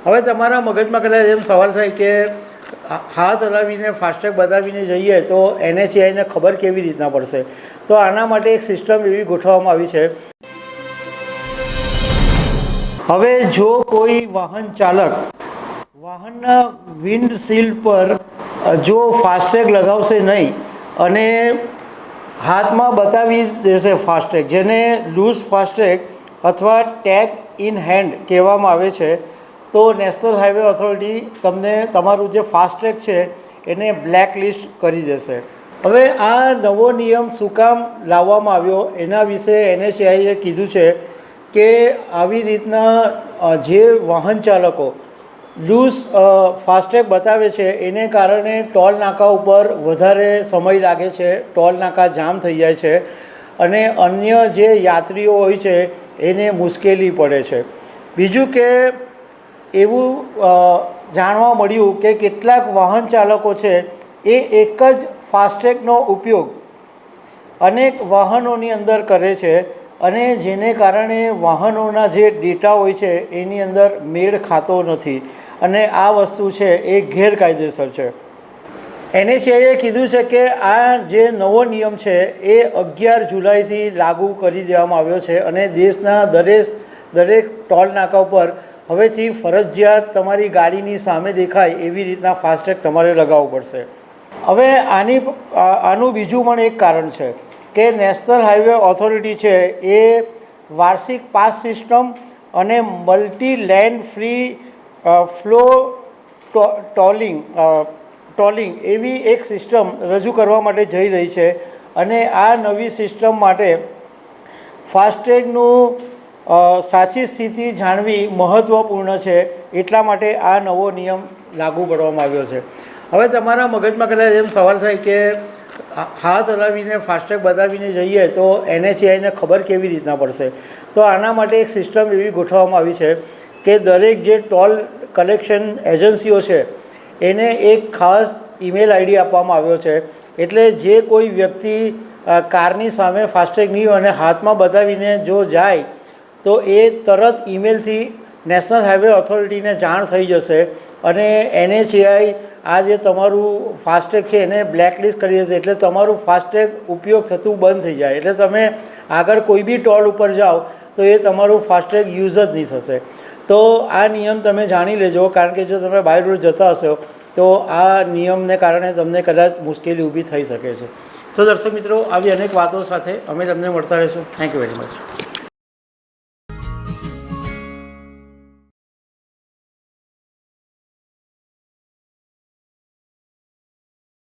હવે તમારા મગજમાં કદાચ એમ સવાલ થાય કે હાથ હલાવીને ફાસ્ટેગ બતાવીને જઈએ તો NHAIને ખબર કેવી રીતના પડશે? તો આના માટે એક સિસ્ટમ એવી ગોઠવવામાં આવી છે. હવે જો કોઈ વાહન ચાલક વાહનના વિન્ડશીલ્ડ પર જો ફાસ્ટેગ લગાવશે નહીં અને હાથમાં બતાવી દેશે ફાસ્ટેગ, જેને લૂઝ ફાસ્ટેગ અથવા ટેગ ઇન હેન્ડ કહેવામાં આવે છે, તો નેશનલ હાઈવે ઓથોરિટી તમને તમારું જે ફાસ્ટેગ છે એને બ્લેક લિસ્ટ કરી દેશે. હવે આ નવો નિયમ શું કામ લાવવામાં આવ્યો એના વિશે NHAIએ કીધું છે કે આવી રીતના જે વાહન ચાલકો લૂઝ ફાસ્ટેગ બતાવે છે એને કારણે ટોલ નાકા ઉપર વધારે સમય લાગે છે, ટોલ નાકા જામ થઈ જાય છે અને અન્ય જે યાત્રીઓ હોય છે એને મુશ્કેલી પડે છે. બીજું કે એવું જાણવા મળ્યું કે કેટલાક વાહન ચાલકો છે એ એક જ ફાસ્ટેગનો ઉપયોગ અનેક વાહનોની અંદર કરે છે અને જેને કારણે વાહનોના જે ડેટા હોય છે એની અંદર મેળ ખાતો નથી અને આ વસ્તુ છે એ ગેરકાયદેસર છે. NHAIએ કીધું છે કે આ જે નવો નિયમ છે એ 11 જુલાઈથી લાગુ કરી દેવામાં આવ્યો છે અને દેશના દરેક ટોલ નાકા ઉપર હવેથી ફરજિયાત તમારી ગાડીની સામે દેખાય એવી રીતના ફાસ્ટેગ તમારે લગાવવું પડશે. હવે આનું બીજું પણ એક કારણ છે કે નેશનલ હાઈવે ઓથોરિટી છે એ વાર્ષિક પાસ સિસ્ટમ અને મલ્ટી લેન ફ્રી ફ્લો ટોલિંગ એવી એક સિસ્ટમ રજૂ કરવા માટે જઈ રહી છે અને આ નવી સિસ્ટમ માટે ફાસ્ટેગનું સાચી સ્થિતિ જાણવી મહત્ત્વપૂર્ણ છે. એટલા માટે આ નવો નિયમ લાગુ પાડવામાં આવ્યો છે. હવે તમારા મગજમાં કદાચ એમ સવાલ થાય કે હાથ હલાવીને ફાસ્ટેગ બતાવીને જઈએ તો NHAIને ખબર કેવી રીતના પડશે? તો આના માટે એક સિસ્ટમ એવી ગોઠવવામાં આવી છે કે દરેક જે ટોલ કલેક્શન એજન્સીઓ છે એને એક ખાસ ઈમેલ આઈડી આપવામાં આવ્યો છે. એટલે જે કોઈ વ્યક્તિ કારની સામે ફાસ્ટેગ નહીં હોય અને હાથમાં બતાવીને જો જાય તો એ તરત ઈમેલથી નેશનલ હાઈવે ઓથોરિટીને જાણ થઈ જશે અને NHAI આ જે તમારું ફાસ્ટેગ છે એને બ્લેકલિસ્ટ કરી દેશે. એટલે તમારું ફાસ્ટેગ ઉપયોગ થતું બંધ થઈ જાય. એટલે તમે આગળ કોઈ બી ટોલ ઉપર જાઓ તો એ તમારું ફાસ્ટેગ યુઝ જ નહીં થશે. તો આ નિયમ તમે જાણી લેજો, કારણ કે જો તમે બાય રોડ જતા હશો તો આ નિયમને કારણે તમને કદાચ મુશ્કેલી ઊભી થઈ શકે છે. તો દર્શક મિત્રો, આવી અનેક વાતો સાથે અમે તમને મળતા રહીશું. Thank you very much.